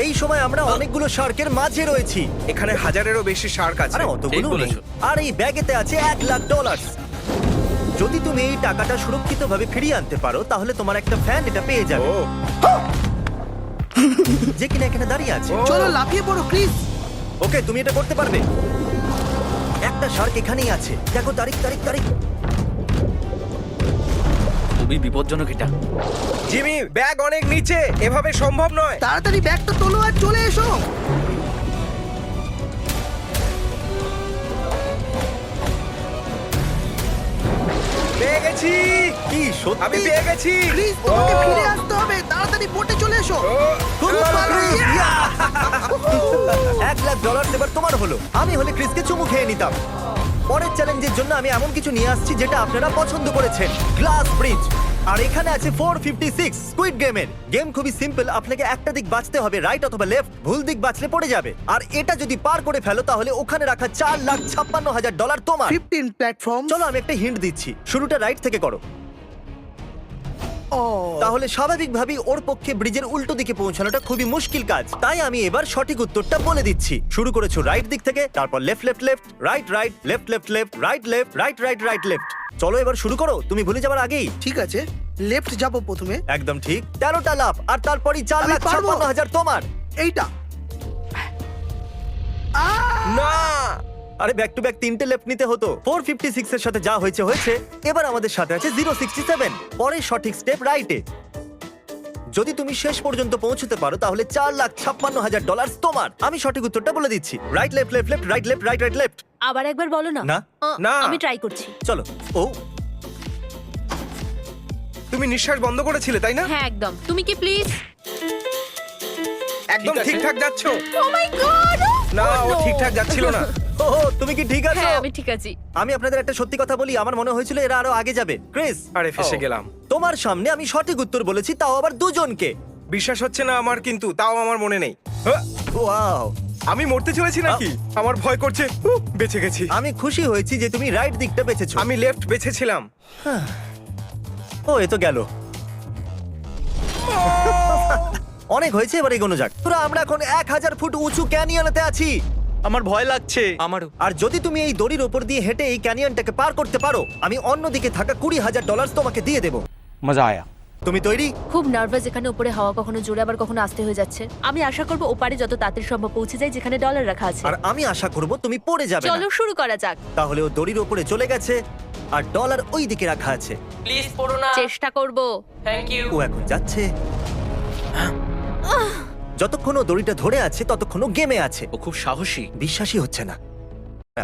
এই সময় আমরা অনেকগুলো শার্কের মাঝে রয়েছি। এখানে হাজারেরও বেশি শার্ক আছে। আরে অতগুলো ঠিক নেই। বলেছো। আর এই ব্যাগেতে আছে $1,00,000। যদি তুমি এই টাকাটা সুরক্ষিতভাবে ফিরিয়ে আনতে পারো তাহলে তোমার একটা ফ্যান এটা পেয়ে যাবে, ও যে কিনা এখানে দাঁড়িয়ে আছে। চলো লাফিয়ে পড়ো ক্রিস। ওকে, তুমি এটা করতে পারবে। একটা শার্ক এখানেই আছে, দেখো তারিখ তারিখ তারিখ। খুবই বিপজ্জনক এটা। জিমি, ব্যাগ অনেক নিচে, এভাবে সম্ভব নয়। তাড়াতাড়ি ব্যাগটা তোলো আর চলে এসো। পেয়ে গেছি, কি সত্যি? আমি পেয়ে গেছি। ক্রিস তোমাকে ও, ফিরে আসতে হবে, তাড়াতাড়ি বোটে চলে এসো। ও, খুব খুব ভালো, ভালো, yeah! $1,00,000 এবার তোমার হলো। আমি হলে ক্রিসকে চুমু খেয়ে নিতাম। পরের চ্যালেঞ্জের জন্য আমি এমন কিছু নিয়ে আসছি যেটা আপনারা পছন্দ করেছেন, গ্লাস ব্রিজ। আর এখানে আছে 456 স্কুইড গেমের। গেম খুবই সিম্পল, আপনাকে একটা দিক বাঁচতে হবে, রাইট অথবা লেফট। ভুল দিক বাঁচলে পড়ে যাবে। আর এটা যদি পার করে ফেলো তাহলে ওখানে রাখা $4,56,000 তোমার। 15 প্ল্যাটফর্ম। চলো আমি একটা হিন্ট দিচ্ছি, শুরুটা রাইট থেকে করো। ও তাহলে স্বাভাবিকভাবেই ওর পক্ষে ব্রিজের উল্টো দিকে পৌঁছানোটা খুবই মুশকিল কাজ। তাই আমি এবার সঠিক উত্তরটা বলে দিচ্ছি। শুরু করেছো রাইট দিক থেকে, তারপর left left left, right right, left left left, right left, right right right left. চলো এবার শুরু করো, তুমি ভুলে যাবার আগেই। ঠিক আছে, লেফট যাবো প্রথমে। একদম ঠিক, 13টা লাফ, আর তারপরই আমি পারবো। $4,56,000 তোমার। এইটা না, আরে ব্যাক টু ব্যাক 3টে লেফট নিতে হতো। 456 এর সাথে যা হয়েছে হয়েছে। এবার আমাদের সাথে আছে 067, পরের সঠিক স্টেপ রাইটে। যদি তুমি শেষ পর্যন্ত পৌঁছতে পারো তাহলে $4,56,000 তোমার। আমি সঠিক উত্তরটা বলে দিচ্ছি, right left left left, right left right right left. আবার একবার বলো না। না। না। আমি ট্রাই করছি। চলো। ও তুমি নিঃশ্বাস বন্ধ করেছিলে তাই না? হ্যাঁ একদম। তুমি কি প্লিজ? একদম ঠিক আছে। ঠিকঠাক যাচ্ছ। ও মাই গড! না, ও ঠিকঠাক যাচ্ছিল না। ও, তুমি কি ঠিক আছো? হ্যাঁ আমি ঠিক আছি। আমি আপনাদের একটা সত্যি কথা বলি, আমার মনে হয়েছিল এরা আরো আগে যাবে। ক্রিস, আরে ফেসে ও, গেলাম। তোমার সামনে আমি সঠিক উত্তর বলেছি, তাও আবার দুজনকে। বিশ্বাস হচ্ছে না আমার, কিন্তু তাও আমার মনে নেই। হ্যাঁ, ওয়াও, আমি মরতে চলেছি নাকি? আমার ভয় করছে। বেঁচে গেছি। আমি খুশি হয়েছি যে তুমি রাইট দিকটা বেছেছো। আমি লেফট বেছেছিলাম। ও, এ তো গেল। অনেক হয়েছে, এবার এগোনো যাক। তোরা আমরা এখন 1000 ফুট উঁচু ক্যানিয়নেতে আছি। আমার ভয় লাগছে। আমারও। আর যদি তুমি এই দড়ির ওপর দিয়ে হেঁটে এই ক্যানিয়নটাকে পার করতে পারো, আমি অন্যদিকে থাকা $20,000 তোমাকে দিয়ে দেবো। মজা আয়া। তুমি তৈরি? খুব নার্ভাস, এখানে উপরে হাওয়া কখনো জোরে আবার কখনো আস্তে হয়ে যাচ্ছে। আমি আশা করব ওপারে যত তাড়াতাড়ি সম্ভব পৌঁছে যায় যেখানে ডলার রাখা আছে। আর আমি আশা করব তুমি পড়ে যাবে না। চলো শুরু করা যাক। তাহলে ও দড়ির ওপরে চলে গেছে আর ডলার ওই দিকে রাখা আছে। প্লিজ পড়ো না। চেষ্টা করব। Thank you. ও এখন যাচ্ছে। যতক্ষণ ও দড়িটা ধরে আছে ততক্ষণ ও গেমে আছে। ও খুব সাহসী। বিশ্বাসই হচ্ছে না।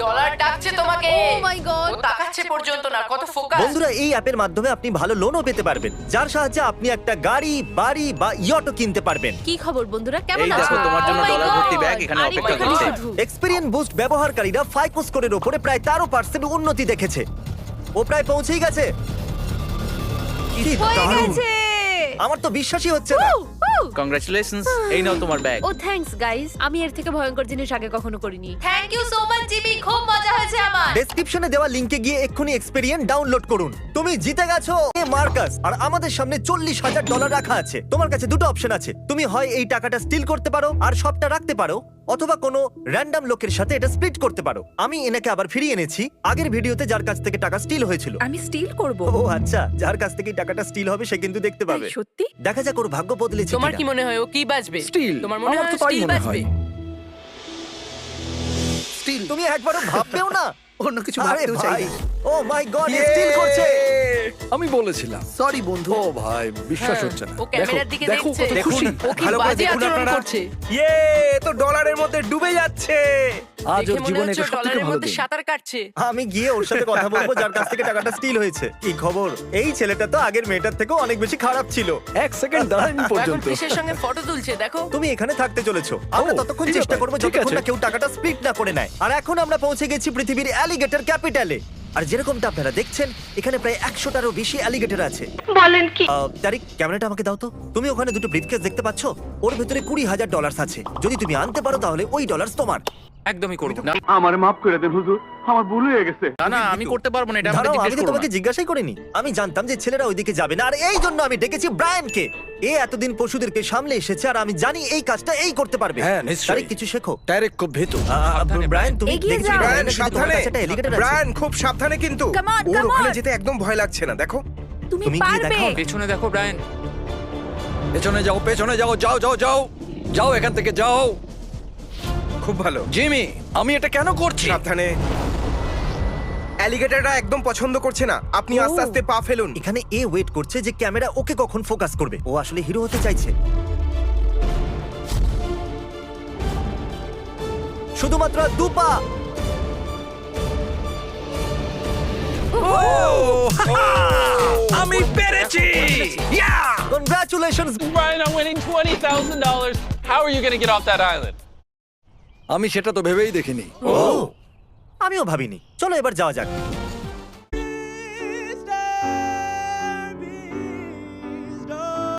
ডলার ডাকছে তোমাকে। ও মাই গড! ও তাকাচ্ছে পর্যন্ত না, কত ফোকাস। বন্ধুরা, এই অ্যাপের মাধ্যমে আপনি ভালো লোনও পেতে পারবেন, যার সাহায্যে আপনি একটা গাড়ি, বাড়ি বা ইয়টও কিনতে পারবেন। কি খবর বন্ধুরা, কেমন এই আছো? দেখো, তোমার জন্য Oh my ডলার ভর্তি God! ব্যাগ এখানে আরে অপেক্ষা এখানে করছে। শুধু। এক্সপেরিয়েন্স বুস্ট ব্যবহারকারীরা ফাইকো স্কোরের উপরে প্রায় 13% উন্নতি দেখেছে। ও প্রায় পৌঁছেই গেছে। কি হয়ে দারুণ! গেছে! আমার তো বিশ্বাসই হচ্ছে না। Woo! Woo! কংগ্রাচুলেশনস। এই নাও তোমার ব্যাগ। ও থ্যাঙ্কস গাইস, আমি এর থেকে ভয়ঙ্কর জিনিস আগে কখনো করিনি। Thank you so much Jimmy, খুব মজা হয়েছে আমার। ডেসক্রিপশনে দেওয়া লিংকে গিয়ে এক্ষুনি এক্সপেরিয়েন্স ডাউনলোড করুন। তুমি জিতে গেছো এ মার্কাস, আর আমাদের সামনে $40,000 রাখা আছে। তোমার কাছে দুটো অপশন আছে, তুমি হয় এই টাকাটা স্টিল করতে পারো আর সবটা রাখতে পারো, অথবা কোনো র্যান্ডম লোকের সাথে এটা স্প্লিট করতে পারো। আমি এনাকে আবার ফিরিয়ে এনেছি আগের ভিডিওতে যার কাছ থেকে টাকা স্টিল হয়েছিল। আমি স্টিল করব। ও আচ্ছা, যার কাছ থেকে টাকাটা স্টিল হবে সে কিন্তু দেখতে পাবে। সত্যি? দেখা যাক ওর ভাগ্য বদলেছে তোমার কিনা। কি মনে হয় ও কি বাজবে? Steel। তোমার মনে আমার হয় তো তাই স্টিল মনে বাজবে? হয়। স্টিল। তুমি একবারও ভাববেও না? অন্য কিছু আরে ভাবতেও চাই ভাই, না। ও মাই গড, স্টিল করছে। আমি বলেছিলাম। সরি বন্ধু। ও ভাই, বিশ্বাস হচ্ছে না। ও ক্যামেরার দিকে দেখো দেখছে। কত খুশি। ও কি ভালো করে বাজে দেখুন আচরণ আপনারা। করছে। ইয়ে, এ তো ডলারের মধ্যে ডুবে যাচ্ছে। আজ দেখে ওর মনে জীবনে হচ্ছে এটা ও সবথেকে ডলারের ভালো মধ্যে দিন। সাঁতার কাটছে। আমি গিয়ে ওর সাথে কথা বলবো যার কাছ থেকে টাকাটা স্টিল হয়েছে। কি খবর? এই ছেলেটা তো আগের মেয়েটার থেকেও অনেক বেশি খারাপ ছিল। এক সেকেন্ড দাঁড়ায়নি ও এখন পর্যন্ত। ফিশের সঙ্গে ফটো তুলছে, দেখো। তুমি এখানে থাকতে চলেছো, আমরা ও, ততক্ষণ ঠিক চেষ্টা আছে, করবো ঠিক যতক্ষণ আছে। না কেউ টাকাটা স্প্লিট না করে নেয়। আর এখন আমরা পৌঁছে গেছি পৃথিবীর অ্যালিগেটর ক্যাপিটালে। আর যেরকমটা আপনারা দেখছেন, এখানে প্রায় 100টারও বেশি অ্যালিগেটর আছে। বলেন কি? তারিক, ক্যামেরাটা আমাকে দাও তো। তুমি ওখানে দুটো ব্রিফকেস দেখতে পাচ্ছ? ওর ভেতরে $20,000 আছে। যদি তুমি আনতে পারো তাহলে ওই ডলার তোমার। একদমই করব না। আমার মাফ করে দেন হুজুর, আমার ভুল হয়ে গেছে। না না, আমি করতে পারবো না, এটা আমাকে দাঁড়াও, আমি জিজ্ঞেস তো করো তোমাকে না। জিজ্ঞাসাই করিনি। আমি জানতাম যে ছেলেরা ওইদিকে যাবে না, আর এই জন্য আমি ডেকেছি ব্রায়ানকে। এ এতদিন পশুদেরকে সামলে এসেছে, আর আমি জানি এই কাজটা এই করতে পারবে। হ্যাঁ, নিশ্চয়ই। তারিক, কিছু শেখো। ট্যারেক খুব ভীতু। ব্রায়ান, তুমি এগিয়ে দেখেছো যাও। ব্রায়ানের ব্রায়ান সাথে তোমার সাবধানে, কাছে একটা এলিগেটর আছে। ব্রায়ান খুব সাবধানে কিন্তু। Come on, ওর come ওখানে on. যেতে একদম ভয় লাগছে না, দেখো। তুমি তুমি গিয়ে পারবে। দেখো। পেছনে দেখো ব্রায়ান। পেছনে যাও, পেছনে যাও, যাও যাও যাও যাও, এখান থেকে যাও। খুব ভালো। জিমি, আমি এটা কেন করছি? সাবধানে। অ্যালিগেটররা একদম পছন্দ করছে না, আপনি আস্তে আস্তে পা ফেলুন। এখানে এ ওয়েট করছে যে ক্যামেরা ওকে কখন ফোকাস করবে। ও আসলে হিরো হতে চাইছে। শুধুমাত্র 2 পা। আমি পেরেছি। Congratulations. Brian, I'm winning $20,000. How are you going to get off that island? আমি সেটা তো ভেবেই দেখিনি। আমিও ভাবিনি। চলো এবার যাওয়া যাক।